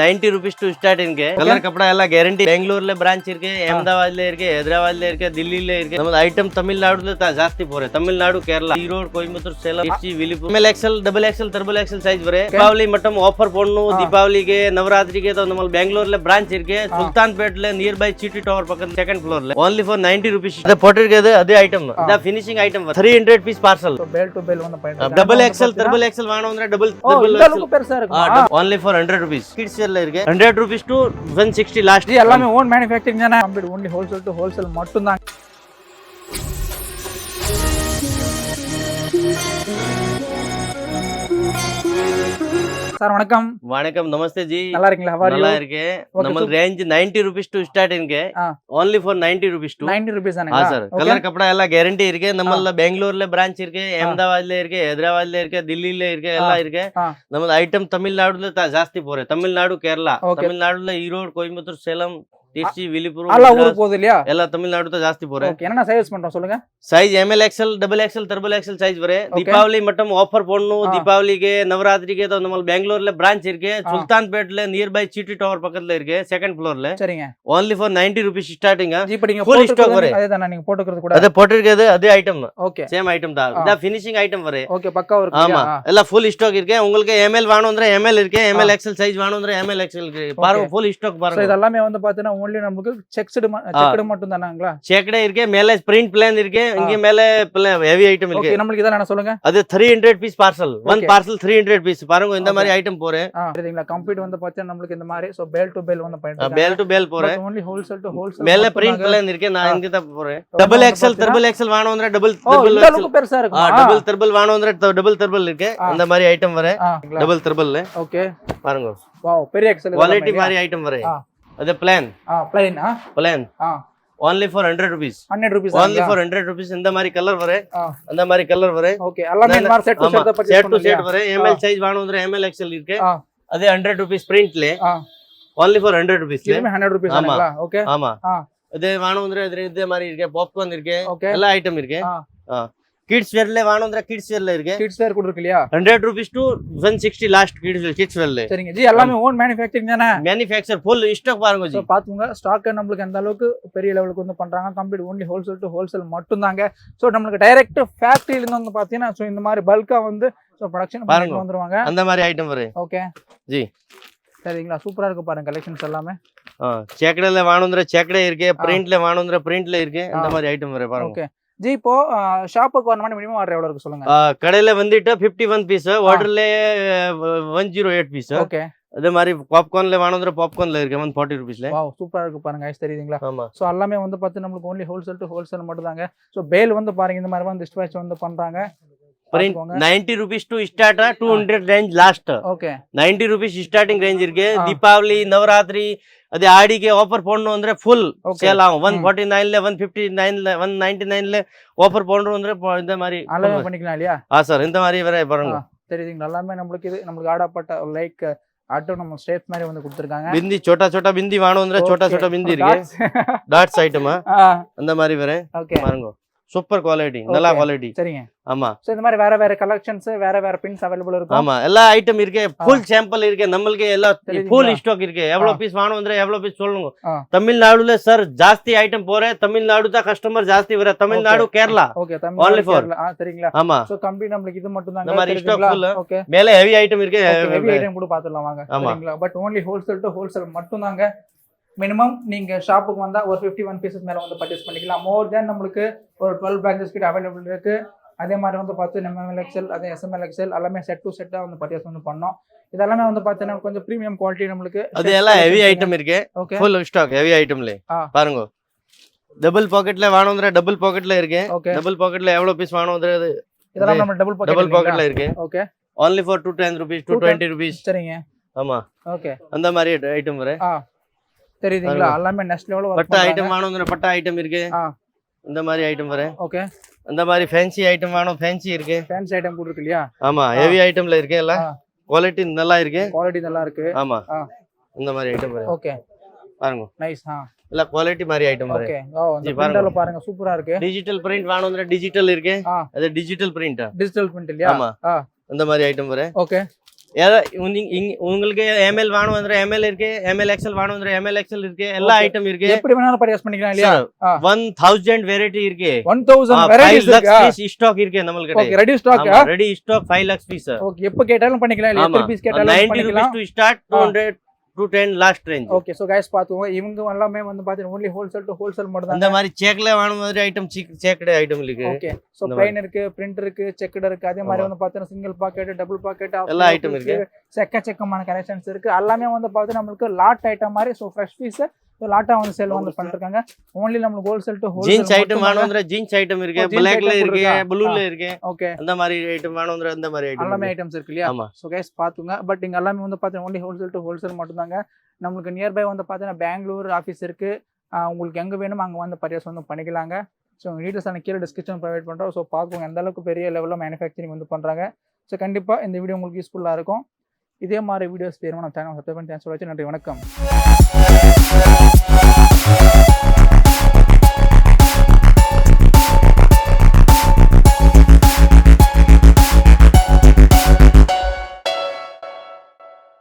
90 rupees to start இருக்கு. Colour கப்படா எல்லாம் guarantee. பெங்களூர்ல பிரான்ச் இருக்கு, அஹமதாபாத்ல இருக்கு, ஹைதராபாத்ல இருக்கு, தில்லில இருக்கு. நம்ம ஐட்டம் தமிழ்நாடுல ಜಾಸ್ತಿ போறே. Tamil Nadu, Kerala, Erode, Coimbatore, Salem, Trichy, Villupuram. ML double XL triple XL size ಬರೇ. ದೀಪಾವಳಿ மட்டும் ஆஃபர் போடணும். தீபாவளிக்கு நவராத்திரிக்கு நம்ம பெங்களூர்ல பிரான்ச் இருக்கு. sultanpetல நியர் பை சிட்டி டவர் பக்கத்துல செகண்ட் ஃப்ளோர்ல. only for 90 rupees. அத போட்டுருக்கிறது அதே ஐட்டம். இத ஃபினிஷிங் ஐட்டம் 300 பீஸ் பார்சல். பேல் டு பேல் வந்து பண்ணிருக்காங்க. டபுள் எக்ஸ்எல் த்ரிபிள் எக்ஸ்எல் வாங்குறவங்க டபுள் எக்ஸ்எல் பெருசா இருக்கு. only for 100 rupees. kids wear ல இருக்கு 100 rupees to 160 last. இது எல்லாமே ஓன் manufacturing தானே. Complete only wholesale to wholesale மட்டும் தான். சார் வணக்கம். வணக்கம், நமஸ்தே ஜி. நல்லா இருக்கீங்களா? நல்லா இருக்கேன். நம்ம ரேஞ்ச் 90 rupees to start இருக்கு. only for 90 rupees to 90 rupees தானே. சார் கலர் கப்படா எல்லாம் கேரண்டி இருக்கு. நம்மள பெங்களூர்ல பிரான்ச் இருக்கு, அஹமதாபாத்ல இருக்கு, ஹைதராபாத்ல இருக்கு, தில்லில இருக்கு, எல்லாம் இருக்கு. நம்ம ஐட்டம் தமிழ்நாடுல ಜಾಸ್ತಿ போறே. தமிழ்நாடு, கேரளா, தமிழ்நாடுல ஈரோடு, கோயம்புத்தூர், சேலம், திருச்சி, விழுப்புரம், எல்லாம் ஊருக்கு போகுது இல்லையா? எல்லாம் தமிழ்நாடு தான் ಜಾಸ್ತಿ போறே. ஓகே, என்னென்ன சைஸ் பண்றோம் சொல்லுங்க. Size ML XL double XL triple XL size வரே. தீபாவளி மட்டும் ஆஃபர் போடணும். தீபாவளிக்கு நவராத்திரிக்கு நம்ம பெங்களூர்ல பிரான்ச் இருக்கு. sultanpetல நியர் பை சிட்டி டவர் பக்கத்துல இருக்கு செகண்ட் ஃப்ளோர்ல. சரிங்க. only for 90 rupees starting. இப்போ நீங்க ஃபுல் ஸ்டாக் வரே. அதேதானே நீங்க போட்டுக்கிறது கூட. அத போட்டுருக்கிறது அதே ஐட்டம். ஓகே, சேம் ஐட்டம் தான். இத ஃபினிஷிங் ஐட்டம் வரே. ஓகே, பக்காவா இருக்கு. ஆமா, எல்லாம் ஃபுல் ஸ்டாக் இருக்கு. உங்களுக்கு ML வேணும்ன்ற ML இருக்கு, ML XL சைஸ் வேணும்ன்ற ML XL இருக்கு. பாருங்க ஃபுல் ஸ்டாக் பாருங்க. இது எல்லாமே வந்து பாத்தீனா only நமக்கு செக்ஸ்டு மட்டும் தானாங்களா? செக்டே இருக்கு, மேலே பிரிண்ட் பிளான் இருக்கு, இங்க மேலே ஹெவி ஐட்டம் இருக்கு. ஓகே, நமக்கு இதெல்லாம் என்ன சொல்லுங்க. அது 300 piece parcel. One parcel 300 piece. பாருங்க இந்த மாதிரி ஐட்டம் போறே. சரிங்களா? கம்ப்ளீட் வந்து பாத்தீங்கன்னா நமக்கு இந்த மாதிரி சோ பேல் டு பேல் வந்து பண்ணிருக்காங்க. பேல் டு பேல் போறே. only wholesale to wholesale. மேலே பிரிண்ட் பிளான் இருக்கு. நான் இங்க தான் போறேன். டபுள் எக்ஸ்எல் த்ரிபிள் எக்ஸ்எல் வேணும்ன்ற டபுள் இந்த அளவுக்கு பெருசா இருக்கு. டபுள் த்ரிபிள் வேணும்ன்ற டபுள் த்ரிபிள் இருக்கு. அந்த மாதிரி ஐட்டம் வரே. Double triple. ஓகே, பாருங்க. வாவ், பெரிய எக்ஸ்எல் குவாலிட்டி மாதிரி ஐட்டம் வரே. அது plan. Plan only for 100 rupees. 100 rupees only for 100 rupees. இந்த மாதிரி கலர் வரே. அந்த மாதிரி கலர் வரே. ஓகே, எல்லாமே மார் செட் டு செட் தான் பர்ச்சேஸ் பண்ணலாம். செட் டு செட் வரே. ML சைஸ் வேணும்ன்ற ML XL இருக்கு. அதே 100 rupees printல. only for 100 rupees. இதுமே 100 rupees தானங்களா? ஓகே, ஆமா. இது வேணும்ன்ற இதே மாதிரி இருக்கு. பாப்கார்ன் இருக்கு, எல்லா ஐட்டம் இருக்கு. கிட்ஸ் வேர்ல வேணும்ன்ற கிட்ஸ் வேர்ல இருக்கு. கிட்ஸ் வேர் கூட இருக்கு இல்லையா? 100 rupees to 160 லாஸ்ட் கிட்ஸ் வேர்ல. சரிங்க ஜி, எல்லாமே ஓன் manufacturing தானே. manufacture full stock பாருங்க ஜி. பாத்துங்க ஸ்டாக் நமக்கு எந்த அளவுக்கு பெரிய லெவலுக்கு வந்து பண்றாங்க. Complete only wholesale to wholesale மட்டும் தாங்க. சோ நமக்கு டைரக்ட் ஃபேக்டரியில இருந்து வந்து பாத்தீங்கன்னா சோ இந்த மாதிரி பல்கா வந்து சோ ப்ரொடக்ஷன் பண்ணி வந்துருவாங்க. அந்த மாதிரி ஐட்டம் வரே. ஓகே ஜி, சரிங்களா? சூப்பரா இருக்கு பாருங்க கலெக்ஷன்ஸ் எல்லாமே. செக்கடல வேணும்ன்ற செக்கடே இருக்கு, பிரிண்ட்ல வேணும்ன்ற பிரிண்ட்ல இருக்கு. அந்த மாதிரி ஐட்டம் வரே பாருங்க. ஓகே ஜி, இப்போ ஷாப்புக்கு வரணும் மினிமம் ஆர்டர் எவ்வளவு இருக்கு சொல்லுங்க. கடையில வந்துட்டு 51 பீஸ், ஆர்டர்ல 108 பீஸ். ஓகே, அதே மாதிரி பாப்கார்ன்ல வேணும்ன்ற பாப்கார்ன்ல இருக்கு 140 rupeesல. வாவ், சூப்பரா இருக்கு பாருங்க गाइस, தெரியுதுங்களா? ஆமா. சோ எல்லாமே வந்து பாத்து நமக்கு only wholesale to wholesale மட்டும் தாங்க. சோ பேல் வந்து பாருங்க இந்த மாதிரி வந்து டிஸ்பேட்ச் வந்து பண்றாங்க. 90 rupees to start 200 range last. Okay, 90 rupees starting range இருக்கு. தீபாவளி நவராத்திரி அது ஆடிக்கு ஆஃபர் போடணும் ಅಂದ್ರೆ ஃபுல் சேல் ஆகும். 149ல 159ல 199ல ஆஃபர் போடணும் ಅಂದ್ರೆ இந்த மாதிரி அலோ பண்ணிக்கலாம் இல்லையா? சார் இந்த மாதிரி வர பாருங்க. தெரியுதுங்க, எல்லாமே நமக்கு இது நமக்கு ஆடப்பட்ட லைக் ஆட்டோ நம்ம ஸ்டேப் மாதிரி வந்து கொடுத்திருக்காங்க. பிந்தி छोटा பிந்தி வேணும் ಅಂದ್ರೆ छोटा பிந்தி இருக்கு. டாட்ஸ் ஐட்டம் அந்த மாதிரி வர பாருங்க. சூப்பர் குவாலிட்டி, நல்ல குவாலிட்டி. சரிங்க. ஆமா. சோ இந்த மாதிரி வேற கலெக்ஷன்ஸ் வேற பிரிண்ட்ஸ் அவேலபிள் இருக்கு. ஆமா, எல்லா ஐட்டம் இருக்கு. ஃபுல் சாம்பிள் இருக்கு. நமக்கு எல்லா ஃபுல் ஸ்டாக் இருக்கு. எவ்வளவு பீஸ் வேணும் ಅಂದ್ರೆ எவ்வளவு பீஸ் சொல்லுங்க. தமிழ்நாடுல சார் ಜಾಸ್ತಿ ஐட்டம் போறே. தமிழ்நாடு தான் கஸ்டமர் ಜಾಸ್ತಿ வர. தமிழ்நாடு, கேரளா. ஓகே, தமிழ்நாடு கேரளா. சரிங்களா? ஆமா. சோ கம்ப்ளீட் நமக்கு இது மட்டும் தான் இந்த மாதிரி ஸ்டாக் ஃபுல். ஓகே, மேல ஹெவி ஐட்டம் இருக்கு. ஹெவி ஐட்டம் கூட பாத்துறலாம் வாங்க. சரிங்களா? But only wholesale to wholesale மட்டும் தாங்க. மினிமம் நீங்க ஷாப்புக்கு வந்தா ஒரு 51 பீசஸ் மேல வந்து பர்ச்சேஸ் பண்ணிக்கலாம். மோர் தென் நமக்கு ஒரு 12 பிரான்ச்சஸ் கிட்ட அவைலபிள் இருக்கு. அதே மாதிரி வந்து பார்த்து ML XL அதே SML XL எல்லாமே செட் டு செட்டா வந்து பர்ச்சேஸ் வந்து பண்ணோம். இதெல்லாமே வந்து பார்த்தீங்கன்னா கொஞ்சம் பிரீமியம் குவாலிட்டி நமக்கு. அது எல்லாம் ஹெவி ஐட்டம் இருக்கு. ஃபுல் ஸ்டாக் ஹெவி ஐட்டம்ல பாருங்க. டபுள் பாக்கெட்ல வேணும்ன்ற டபுள் பாக்கெட்ல இருக்கு. டபுள் பாக்கெட்ல எவ்வளவு பீஸ் வேணும்ன்றது இதெல்லாம் நம்ம டபுள் பாக்கெட்ல இருக்கு. Okay, only for 210 rupees 220 rupees. சரிங்க. ஆமா. ஓகே, அந்த மாதிரி ஐட்டம் வர. தெரியுதுங்களா? எல்லாமே நெக்ஸ்ட் லெவல் பட்ட ஐட்டம் வேணும்ன்ற பட்ட ஐட்டம் இருக்கு. இந்த மாதிரி ஐட்டம் வர. ஓகே, அந்த மாதிரி ஃபேன்சி ஐட்டம் வேணும், ஃபேன்சி இருக்கு. ஃபேன்சி ஐட்டம் கூட இருக்கு இல்லையா? ஆமா, ஹெவி ஐட்டம்ல இருக்கு. எல்லாம் குவாலிட்டி நல்லா இருக்கு. குவாலிட்டி நல்லா இருக்கு. ஆமா, இந்த மாதிரி ஐட்டம் வர. ஓகே, பாருங்க. நைஸ். இல்ல குவாலிட்டி மாதிரி ஐட்டம் வர. ஓகே, இந்த பிரிண்டல பாருங்க சூப்பரா இருக்கு. டிஜிட்டல் பிரிண்ட் வேணும்ன்ற டிஜிட்டல் இருக்கு. அது டிஜிட்டல் பிரிண்ட். டிஜிட்டல் பிரிண்ட் இல்லையா? ஆமா, அந்த மாதிரி ஐட்டம் வர. ஓகே, உங்களுக்கு ML வேணும் ಅಂದ್ರೆ ML இருக்கு, ML XL வேணும் ಅಂದ್ರೆ ML XL இருக்கு, எல்லா ஐட்டம் இருக்கு. எப்படி வேணாலும் பர்ச்சேஸ் பண்ணிக்கலாம் இல்லையா? 1000 வெரைட்டி இருக்கு. 1000 வெரைட்டிஸ் இருக்கு. பீஸ் ஸ்டாக் இருக்கு நம்மளுக்கு. Okay, ready stock. Ready stock 5 lakhs piece. Okay, எப்ப கேட்டாலும் பண்ணிக்கலாம் இல்லையா? எத்தனை பீஸ் கேட்டாலும் பண்ணிக்கலாம். 90 rupees to start, 200 to 10 last range. Okay, so guys பாத்துங்க, இவங்க எல்லாமே வந்து பாத்தீங்கன்னா only wholesale to wholesale மட்டும் தான். இந்த மாதிரி செக்ல வேணும் மாதிரி ஐட்டம் செக்டு ஐட்டம் இருக்கு. ஓகே, சோ plain இருக்கு, print இருக்கு, செக்டு இருக்கு. அதே மாதிரி வந்து பாத்தீங்கன்னா சிங்கிள் பாக்கெட், டபுள் பாக்கெட் எல்லா ஐட்டம் இருக்கு. செக்கச்சக்கமான கலெக்ஷன்ஸ் இருக்கு. எல்லாமே வந்து பாத்தீங்கன்னா நமக்கு லாட் ஐட்டம் மாதிரி. சோ ஃப்ரெஷ் பீஸ் லாட்டா வந்து சேல் வந்து பண்ணிருக்காங்க. only நமக்கு wholesale to wholesale. Jeans item வேணும் ಅಂದ್ರೆ ஜீன்ஸ் ஐட்டம் இருக்கு, blackல இருக்கு, blueல இருக்கு. ஓகே, அந்த மாதிரி ஐட்டம் வேணும் ಅಂದ್ರೆ அந்த மாதிரி ஐட்டம் எல்லாமே ஐட்டம்ஸ் இருக்கு இல்லையா? சோ गाइस பாத்துங்க. பட் இங்க எல்லாமே வந்து பாத்தீங்கன்னா only wholesale to wholesale மட்டும் தாங்க. நம்மளுக்கு நியர்பை வந்து பாத்தீங்கன்னா பெங்களூர் ஆஃபீஸ் இருக்கு. உங்களுக்கு எங்க வேணுமோ அங்க வந்து பர்ச்சேஸ் வந்து பண்ணிக்கலாங்க. ஸோ உங்கள் டீட்டெயில்ஸ் கீழே டிஸ்கிரிப்ஷன் ப்ரொவைட் பண்ணுறோம். ஸோ பார்க்குவோங்க எந்த அளவுக்கு பெரிய லெவலில் மேனுஃபேக்சரிங் வந்து பண்ணுறாங்க. ஸோ கண்டிப்பாக இந்த வீடியோ உங்களுக்கு யூஸ்ஃபுல்லாக இருக்கும். இதே மாதிரி வீடியோஸ் வேணுமா நம்ம சேனல் சப்ஸ்கிரைப் பண்ணி தேங்க்ஸ் ஃபார் வாட்சிங். நன்றி, வணக்கம்.